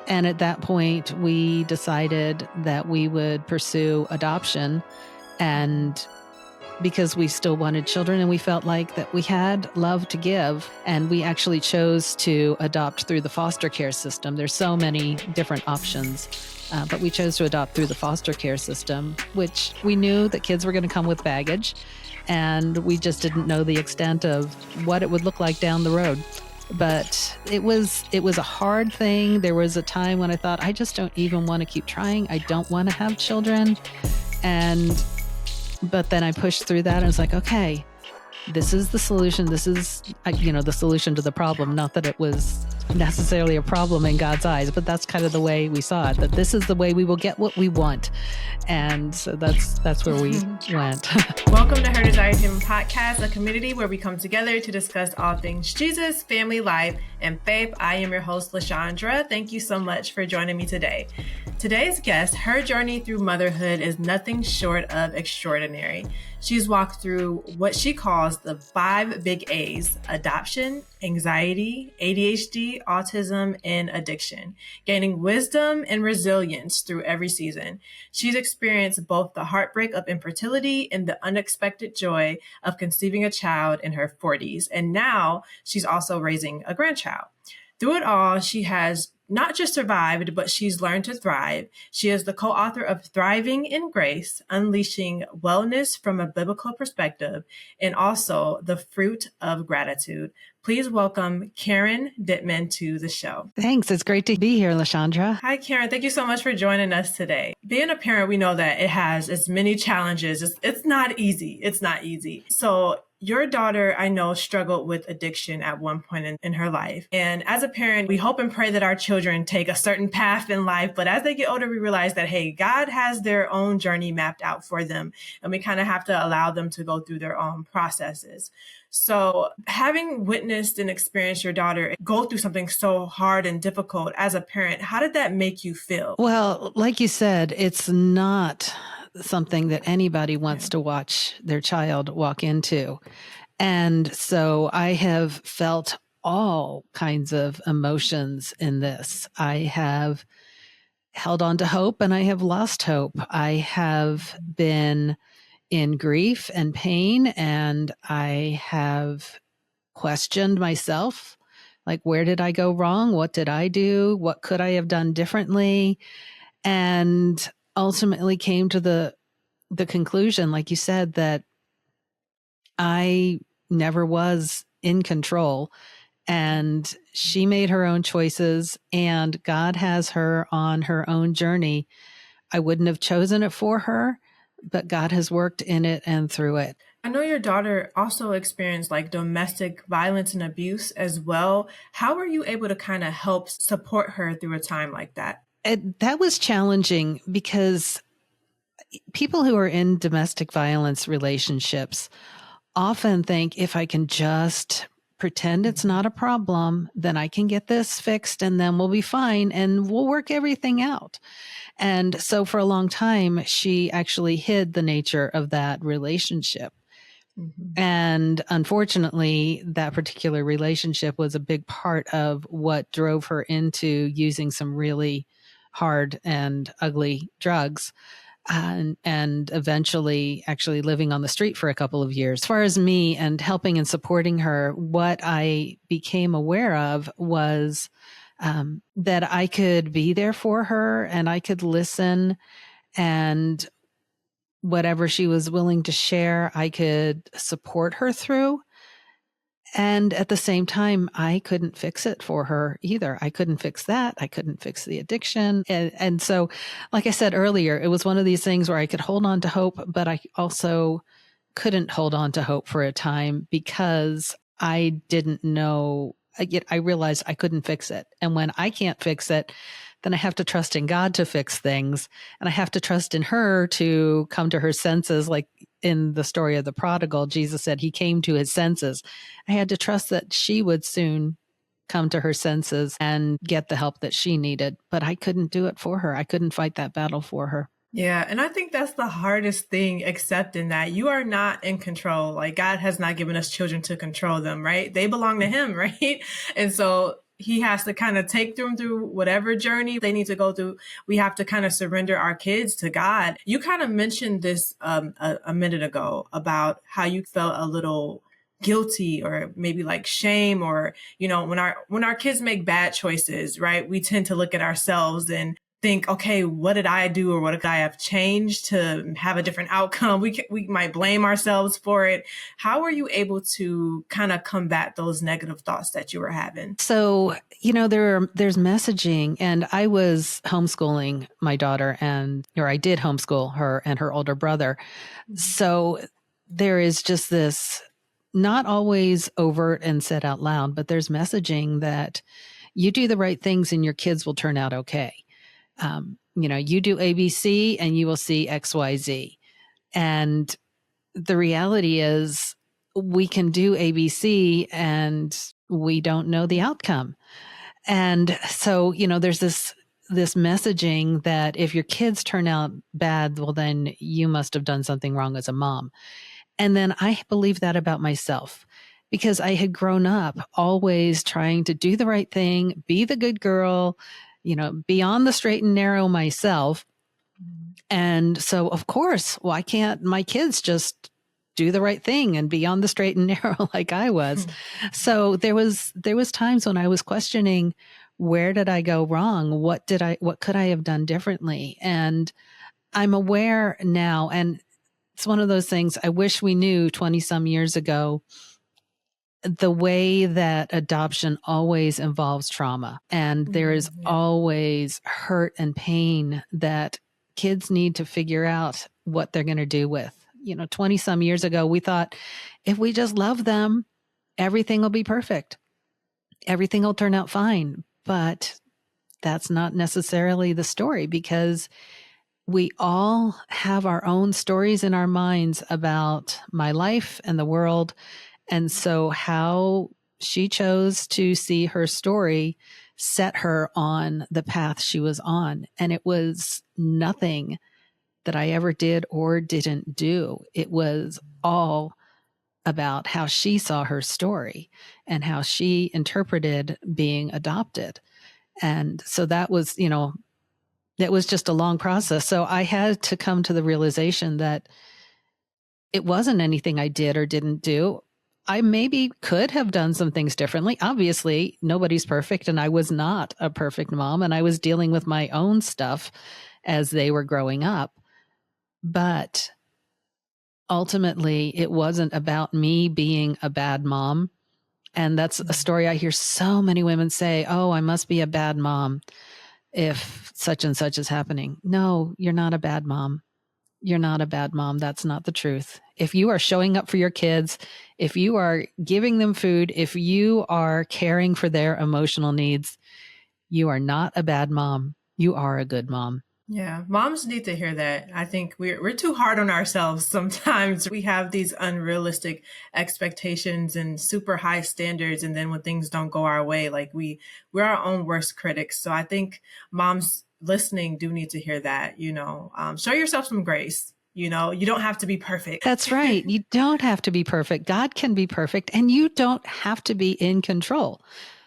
And at that point, we decided that we would pursue adoption, and because we still wanted children and we felt like that we had love to give, and we actually chose to adopt through the foster care system. There's so many different options, but we chose to adopt through the foster care system, which we knew that kids were going to come with baggage, and we just didn't know the extent of what it would look like down the road. But it was a hard thing. There was a time when I thought, I just don't even want to keep trying. I don't want to have children. But then I pushed through that and was like, okay, this is the solution. This is, the solution to the problem. Not that it was necessarily a problem in God's eyes, but that's kind of the way we saw it, that this is the way we will get what we want. And so that's where we went. Welcome to Her Desired Human Podcast, a community where we come together to discuss all things Jesus, family, life, and faith. I am your host, LaShondra. Thank you so much for joining me today. Today's guest, her journey through motherhood is nothing short of extraordinary. She's walked through what she calls the 5 big A's: adoption, anxiety, ADHD, autism, and addiction, gaining wisdom and resilience through every season. She's experienced both the heartbreak of infertility and the unexpected joy of conceiving a child in her 40s. And now she's also raising a grandchild. Through it all, she has not just survived, but she's learned to thrive. She is the co-author of Thriving in Grace, Unleashing Wellness from a Biblical Perspective, and also The Fruit of Gratitude. Please welcome Karen Dittman to the show. Thanks. It's great to be here, LaShondra. Hi, Karen. Thank you so much for joining us today. Being a parent, we know that it has its many challenges. It's not easy. It's not easy. So your daughter, I know, struggled with addiction at one point in her life. And as a parent, we hope and pray that our children take a certain path in life. But as they get older, we realize that, hey, God has their own journey mapped out for them. And we kind of have to allow them to go through their own processes. So having witnessed and experienced your daughter go through something so hard and difficult as a parent, how did that make you feel? Well, like you said, it's not something that anybody wants to watch their child walk into. And so I have felt all kinds of emotions in this. I have held on to hope and I have lost hope. I have been in grief and pain, and I have questioned myself. Like, where did I go wrong? What did I do? What could I have done differently? And ultimately came to the conclusion, like you said, that I never was in control, and she made her own choices, and God has her on her own journey. I wouldn't have chosen it for her, but God has worked in it and through it. I know your daughter also experienced like domestic violence and abuse as well. How were you able to kind of help support her through a time like that? That was challenging because people who are in domestic violence relationships often think, if I can just pretend it's not a problem, then I can get this fixed and then we'll be fine and we'll work everything out. And so for a long time, she actually hid the nature of that relationship. Mm-hmm. And unfortunately, that particular relationship was a big part of what drove her into using some really hard and ugly drugs. And eventually actually living on the street for a couple of years. As far as me and helping and supporting her, what I became aware of was that I could be there for her and I could listen, and whatever she was willing to share, I could support her through. And at the same time, I couldn't fix it for her either. I couldn't fix that. I couldn't fix the addiction. And so, like I said earlier, it was one of these things where I could hold on to hope, but I also couldn't hold on to hope for a time because I didn't know. Yet I realized I couldn't fix it. And when I can't fix it, then I have to trust in God to fix things. And I have to trust in her to come to her senses. Like in the story of the prodigal, Jesus said he came to his senses. I had to trust that she would soon come to her senses and get the help that she needed. But I couldn't do it for her. I couldn't fight that battle for her. Yeah. And I think that's the hardest thing, accepting that you are not in control. Like, God has not given us children to control them, right? They belong to him, right? And so he has to kind of take them through whatever journey they need to go through. We have to kind of surrender our kids to God. You kind of mentioned this a minute ago about how you felt a little guilty or maybe like shame, or, you know, when our kids make bad choices, right? We tend to look at ourselves and think, okay, what did I do, or what did I have changed to have a different outcome? We might blame ourselves for it. How were you able to kind of combat those negative thoughts that you were having? So, you know, there's messaging, and I was homeschooling my daughter, or I did homeschool her and her older brother. So there is just this, not always overt and said out loud, but there's messaging that you do the right things and your kids will turn out okay. You know, you do ABC and you will see XYZ. And the reality is we can do ABC and we don't know the outcome. And so, you know, there's this messaging that if your kids turn out bad, well, then you must have done something wrong as a mom. And then I believe that about myself, because I had grown up always trying to do the right thing, be the good girl, you know, be on the straight and narrow myself. And so, of course, why can't my kids just do the right thing and be on the straight and narrow like I was? So there was times when I was questioning, where did I go wrong? What could I have done differently? And I'm aware now, and it's one of those things I wish we knew 20 some years ago, the way that adoption always involves trauma, and there is always hurt and pain that kids need to figure out what they're going to do with. You know, 20 some years ago, we thought if we just love them, everything will be perfect. Everything will turn out fine. But that's not necessarily the story, because we all have our own stories in our minds about my life and the world. And so how she chose to see her story set her on the path she was on. And it was nothing that I ever did or didn't do. It was all about how she saw her story and how she interpreted being adopted. And so that was, you know, it was just a long process. So I had to come to the realization that it wasn't anything I did or didn't do. I maybe could have done some things differently. Obviously, nobody's perfect, and I was not a perfect mom, and I was dealing with my own stuff as they were growing up. But ultimately, it wasn't about me being a bad mom. And that's a story I hear so many women say, oh, I must be a bad mom if such and such is happening. No, you're not a bad mom. You're not a bad mom. That's not the truth. If you are showing up for your kids, if you are giving them food, if you are caring for their emotional needs, you are not a bad mom. You are a good mom. Yeah, moms need to hear that. I think we're too hard on ourselves sometimes. We have these unrealistic expectations and super high standards, and then when things don't go our way, like we're our own worst critics. So I think moms listening do need to hear that. You know, show yourself some grace. You know, you don't have to be perfect. That's right. You don't have to be perfect. God can be perfect, and you don't have to be in control.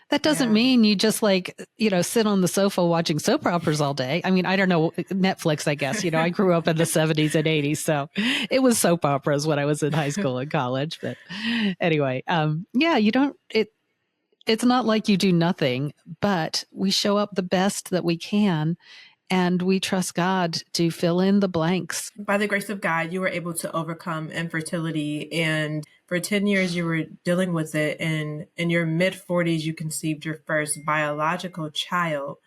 That doesn't mean you just sit on the sofa watching soap operas all day. I mean, I don't know, Netflix, I guess. You know, I grew up in the 70s and 80s, so it was soap operas when I was in high school and college. But anyway, it's not like you do nothing, but we show up the best that we can. And we trust God to fill in the blanks. By the grace of God, you were able to overcome infertility. And for 10 years, you were dealing with it. And in your mid-40s, you conceived your first biological child.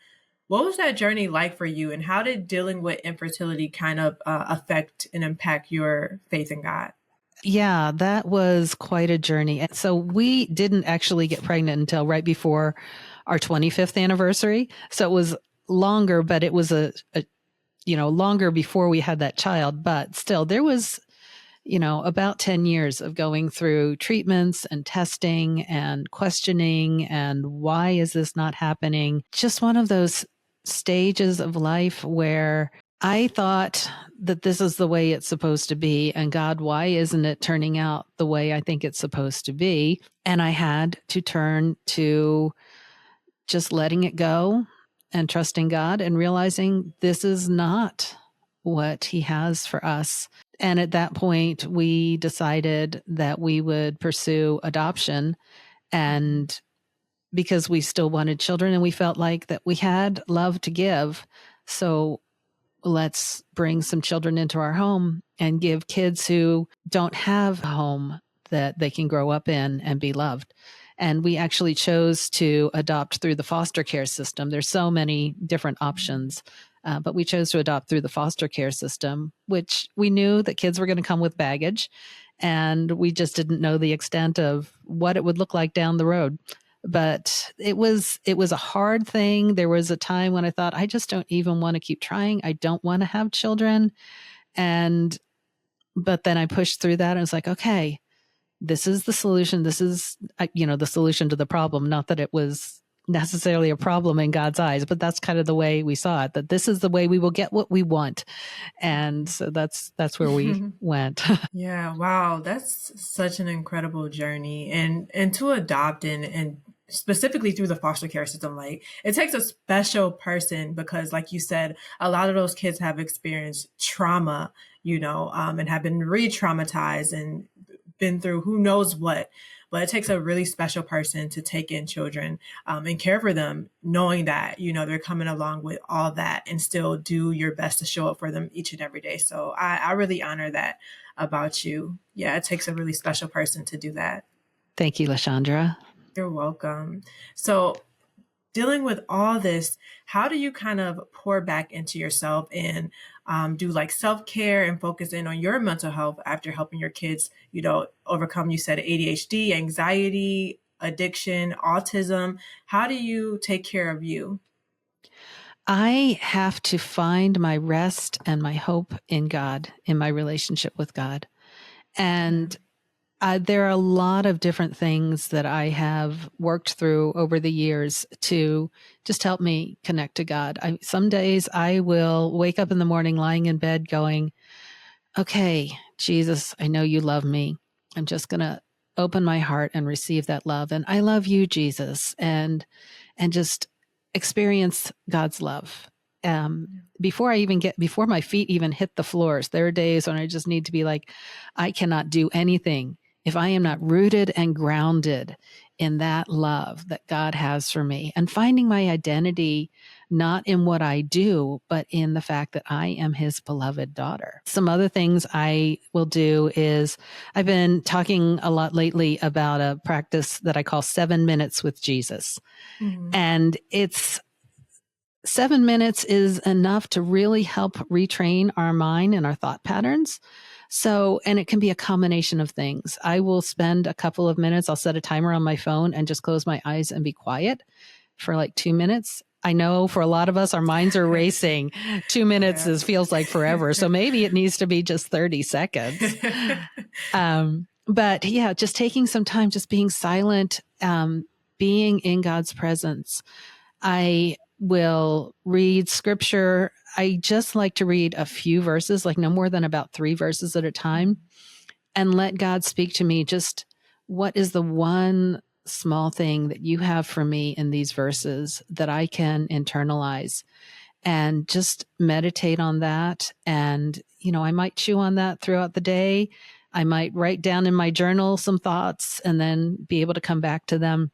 What was that journey like for you? And how did dealing with infertility kind of affect and impact your faith in God? Yeah, that was quite a journey. And so we didn't actually get pregnant until right before our 25th anniversary. So it was longer, but it was longer before we had that child. But still, there was, about 10 years of going through treatments and testing and questioning and why is this not happening? Just one of those stages of life where I thought that this is the way it's supposed to be. And God, why isn't it turning out the way I think it's supposed to be? And I had to turn to just letting it go and trusting God and realizing this is not what He has for us. And at that point, we decided that we would pursue adoption, and because we still wanted children and we felt like that we had love to give. So let's bring some children into our home and give kids who don't have a home that they can grow up in and be loved. And we actually chose to adopt through the foster care system. There's so many different options, but we chose to adopt through the foster care system, which we knew that kids were going to come with baggage. And we just didn't know the extent of what it would look like down the road. But it was a hard thing. There was a time when I thought, I just don't even want to keep trying. I don't want to have children. But then I pushed through that and I was like, okay, this is the solution. This is, the solution to the problem. Not that it was necessarily a problem in God's eyes, but that's kind of the way we saw it, that this is the way we will get what we want. And so that's where we went. Yeah. Wow. That's such an incredible journey. And to adopt and specifically through the foster care system, like it takes a special person because like you said, a lot of those kids have experienced trauma, and have been re-traumatized and been through who knows what. But it takes a really special person to take in children and care for them, knowing that, they're coming along with all that and still do your best to show up for them each and every day. So I really honor that about you. Yeah, it takes a really special person to do that. Thank you, LaShondra. You're welcome. So dealing with all this, how do you kind of pour back into yourself and do like self-care and focus in on your mental health after helping your kids, overcome, you said ADHD, anxiety, addiction, autism? How do you take care of you? I have to find my rest and my hope in God, in my relationship with God. And there are a lot of different things that I have worked through over the years to just help me connect to God. Some days I will wake up in the morning lying in bed going, okay, Jesus, I know you love me. I'm just going to open my heart and receive that love. And I love you, Jesus, and just experience God's love. Before my feet even hit the floors, there are days when I just need to be like, I cannot do anything if I am not rooted and grounded in that love that God has for me, and finding my identity not in what I do, but in the fact that I am His beloved daughter. Some other things I will do is I've been talking a lot lately about a practice that I call 7 minutes with Jesus. Mm-hmm. And it's 7 minutes is enough to really help retrain our mind and our thought patterns. So, and it can be a combination of things. I will spend a couple of minutes, I'll set a timer on my phone and just close my eyes and be quiet for like 2 minutes. I know for a lot of us, our minds are racing. 2 minutes feels like forever. So maybe it needs to be just 30 seconds. But yeah, just taking some time, just being silent, being in God's presence. I will read scripture. I just like to read a few verses, like no more than about 3 verses at a time, and let God speak to me. Just what is the one small thing that you have for me in these verses that I can internalize, and just meditate on that. And, I might chew on that throughout the day. I might write down in my journal some thoughts and then be able to come back to them.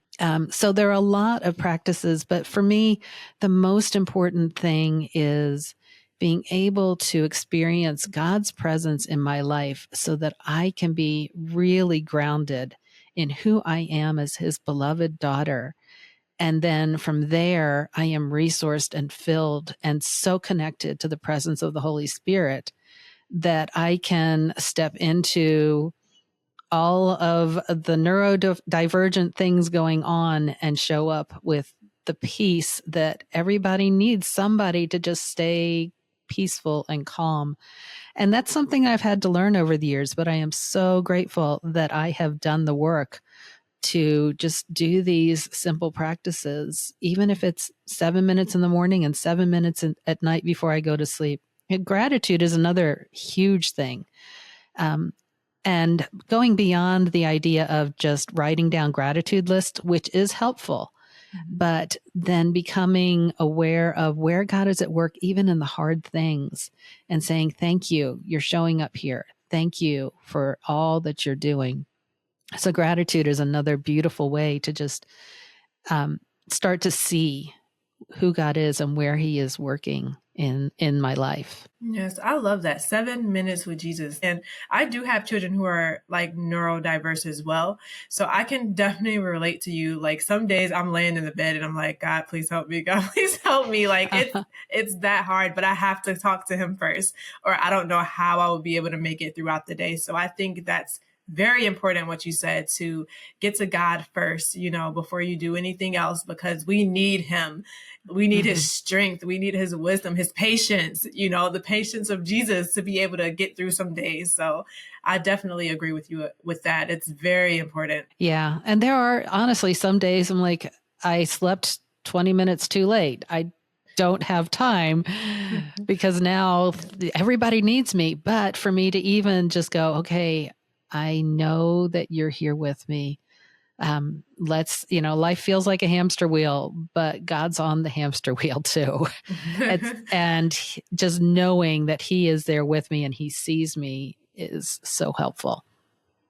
So there are a lot of practices, but for me, the most important thing is being able to experience God's presence in my life so that I can be really grounded in who I am as His beloved daughter. And then from there, I am resourced and filled and so connected to the presence of the Holy Spirit that I can step into all of the neurodivergent things going on and show up with the peace that everybody needs, somebody to just stay peaceful and calm. And that's something I've had to learn over the years, but I am so grateful that I have done the work to just do these simple practices, even if it's 7 minutes in the morning and 7 minutes at night before I go to sleep. And gratitude is another huge thing. And going beyond the idea of just writing down gratitude lists, which is helpful, but then becoming aware of where God is at work, even in the hard things, and saying, thank you, you're showing up here. Thank you for all that you're doing. So gratitude is another beautiful way to just start to see who God is and where he is working in my life. Yes, I love that. 7 minutes with Jesus. And I do have children who are like neurodiverse as well. So I can definitely relate to you. Like some days I'm laying in the bed and I'm like, God, please help me. God, please help me. Like it's that hard, but I have to talk to him first, or I don't know how I will be able to make it throughout the day. So I think that's very important what you said, to get to God first, before you do anything else, because we need him. We need his strength. We need his wisdom, his patience, the patience of Jesus to be able to get through some days. So I definitely agree with you with that. It's very important. Yeah. And there are honestly some days I'm like, I slept 20 minutes too late. I don't have time because now everybody needs me. But for me to even just go, okay, I know that you're here with me. Life feels like a hamster wheel, but God's on the hamster wheel too. And just knowing that he is there with me and he sees me is so helpful.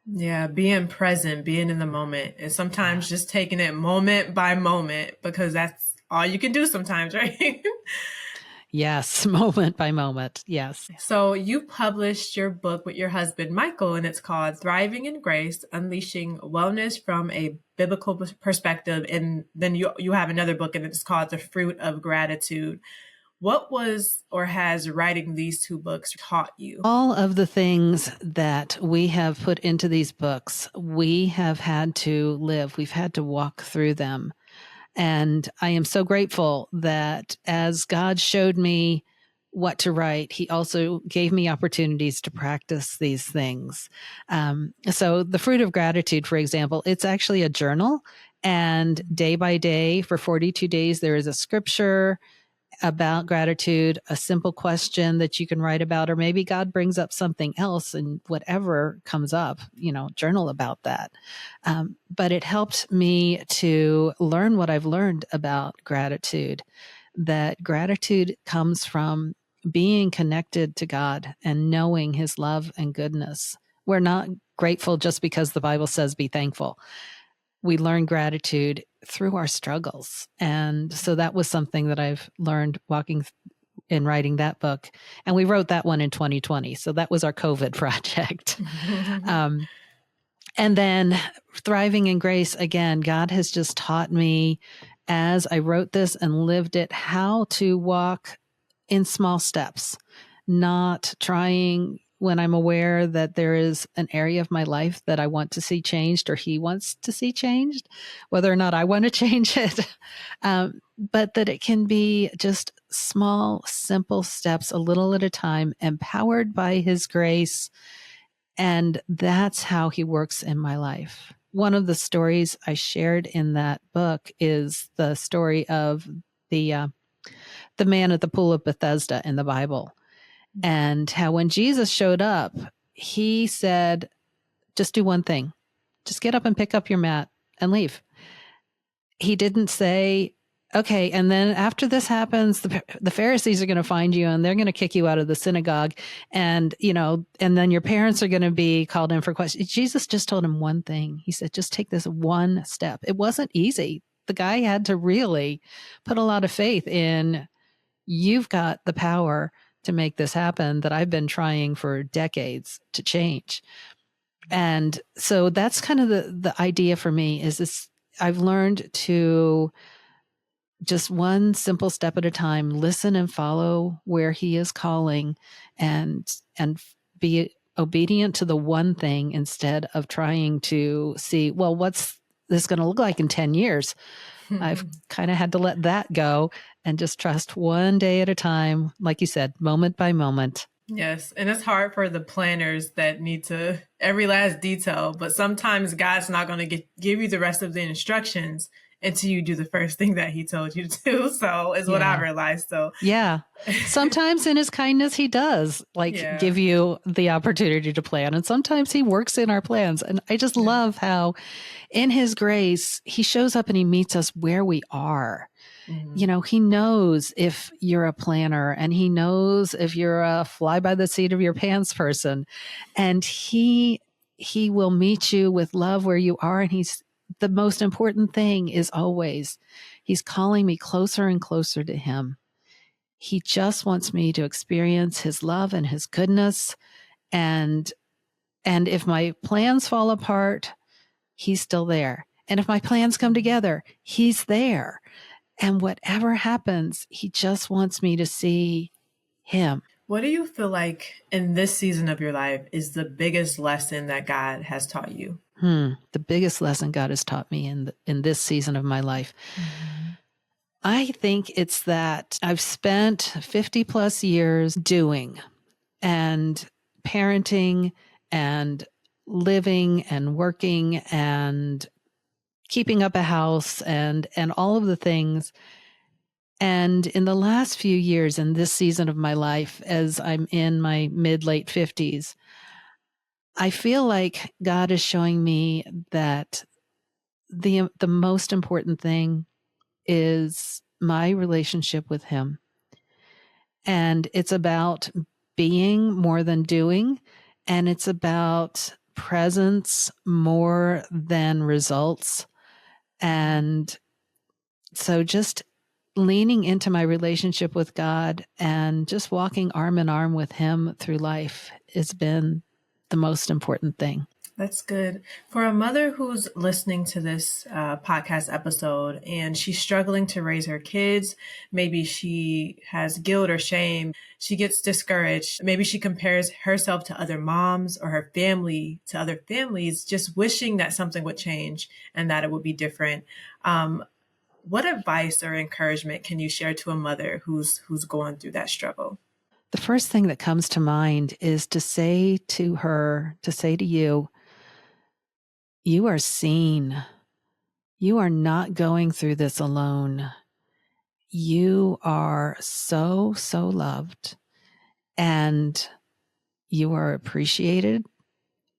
Yeah, being present, being in the moment, and sometimes just taking it moment by moment, because that's all you can do sometimes, right? Yes, moment by moment. Yes. So you published your book with your husband, Michael, and it's called Thriving in Grace, Unleashing Wellness from a Biblical Perspective. And then you have another book, and it's called The Fruit of Gratitude. What was or has writing these two books taught you? All of the things that we have put into these books, we have had to live. We've had to walk through them. And I am so grateful that as God showed me what to write, he also gave me opportunities to practice these things. So the Fruit of Gratitude, for example, it's actually a journal. And day by day, for 42 days, there is a scripture about gratitude, a simple question that you can write about, or maybe God brings up something else and whatever comes up, journal about that. But it helped me to learn what I've learned about gratitude, that gratitude comes from being connected to God and knowing his love and goodness. We're not grateful just because the Bible says be thankful. We learn gratitude through our struggles. And so that was something that I've learned walking in writing that book. And we wrote that one in 2020. So that was our COVID project. And then Thriving in Grace, again, God has just taught me as I wrote this and lived it, how to walk in small steps, not trying when I'm aware that there is an area of my life that I want to see changed or he wants to see changed, whether or not I want to change it, but that it can be just small, simple steps, a little at a time, empowered by his grace. And that's how he works in my life. One of the stories I shared in that book is the story of the man at the pool of Bethesda in the Bible. And how when Jesus showed up, he said, just do one thing. Just get up and pick up your mat and leave. He didn't say, okay, and then after this happens, the Pharisees are going to find you and they're going to kick you out of the synagogue. And, and then your parents are going to be called in for questions. Jesus just told him one thing. He said, just take this one step. It wasn't easy. The guy had to really put a lot of faith in, you've got the power to make this happen that I've been trying for decades to change. And so that's kind of the idea for me is this. I've learned to just one simple step at a time, listen and follow where he is calling and be obedient to the one thing instead of trying to see, well, what's this going to look like in 10 years? I've kind of had to let that go and just trust one day at a time, like you said, moment by moment. Yes. And it's hard for the planners that need to every last detail, but sometimes God's not going to give you the rest of the instructions until you do the first thing that he told you to do. So is what I realized. So yeah, sometimes in his kindness, he does give you the opportunity to plan. And sometimes he works in our plans. And I just love how in his grace, he shows up and he meets us where we are. You know, he knows if you're a planner, and he knows if you're a fly by the seat of your pants person, and he will meet you with love where you are. And the most important thing is always, he's calling me closer and closer to him. He just wants me to experience his love and his goodness. And if my plans fall apart, he's still there. And if my plans come together, he's there. And whatever happens, he just wants me to see him. What do you feel like in this season of your life is the biggest lesson that God has taught you? The biggest lesson God has taught me in this season of my life. I think it's that I've spent 50 plus years doing and parenting and living and working and keeping up a house and all of the things. And in the last few years, in this season of my life, as I'm in my mid-late 50s, I feel like God is showing me that the most important thing is my relationship with him. And it's about being more than doing, and it's about presence more than results. And so just leaning into my relationship with God and just walking arm in arm with him through life has been the most important thing. That's good. For a mother who's listening to this podcast episode and she's struggling to raise her kids, maybe she has guilt or shame, she gets discouraged, maybe she compares herself to other moms or her family to other families, just wishing that something would change and that it would be different. What advice or encouragement can you share to a mother who's going through that struggle? The first thing that comes to mind is to say to her, to say to you, you are seen. You are not going through this alone. You are so, so loved, and you are appreciated.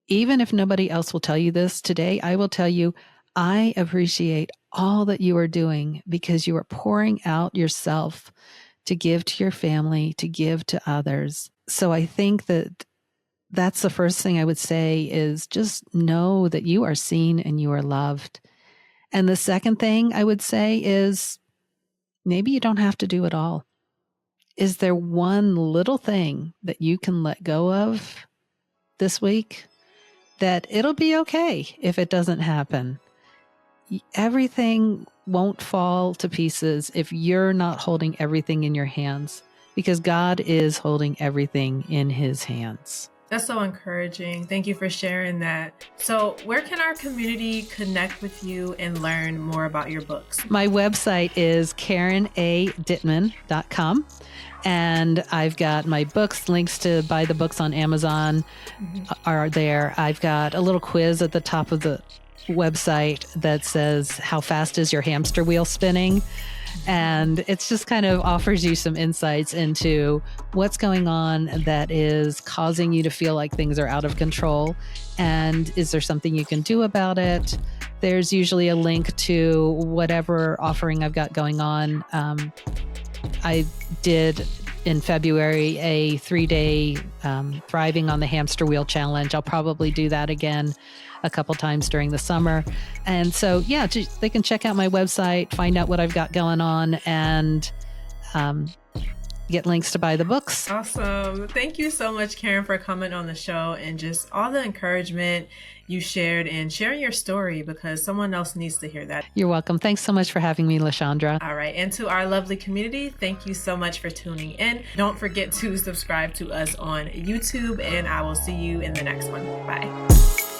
Even if nobody else will tell you this today, I will tell you, I appreciate all that you are doing because you are pouring out yourself to give to your family, to give to others. So I think that that's the first thing I would say is just know that you are seen and you are loved. And the second thing I would say is maybe you don't have to do it all. Is there one little thing that you can let go of this week? That it'll be okay if it doesn't happen. Everything won't fall to pieces if you're not holding everything in your hands, because God is holding everything in his hands. That's so encouraging. Thank you for sharing that. So where can our community connect with you and learn more about your books? My website is KarenADittman.com. And I've got my books, links to buy the books on Amazon are there. I've got a little quiz at the top of the website that says, how fast is your hamster wheel spinning? And it's just kind of offers you some insights into what's going on that is causing you to feel like things are out of control. And is there something you can do about it? There's usually a link to whatever offering I've got going on. I did in February a 3-day Thriving on the Hamster Wheel Challenge. I'll probably do that again a couple times during the summer. And so, yeah, they can check out my website, find out what I've got going on, and get links to buy the books. Awesome. Thank you so much, Karen, for coming on the show and just all the encouragement you shared and sharing your story, because someone else needs to hear that. You're welcome. Thanks so much for having me, LaShondra. All right. And to our lovely community, thank you so much for tuning in. Don't forget to subscribe to us on YouTube, and I will see you in the next one. Bye.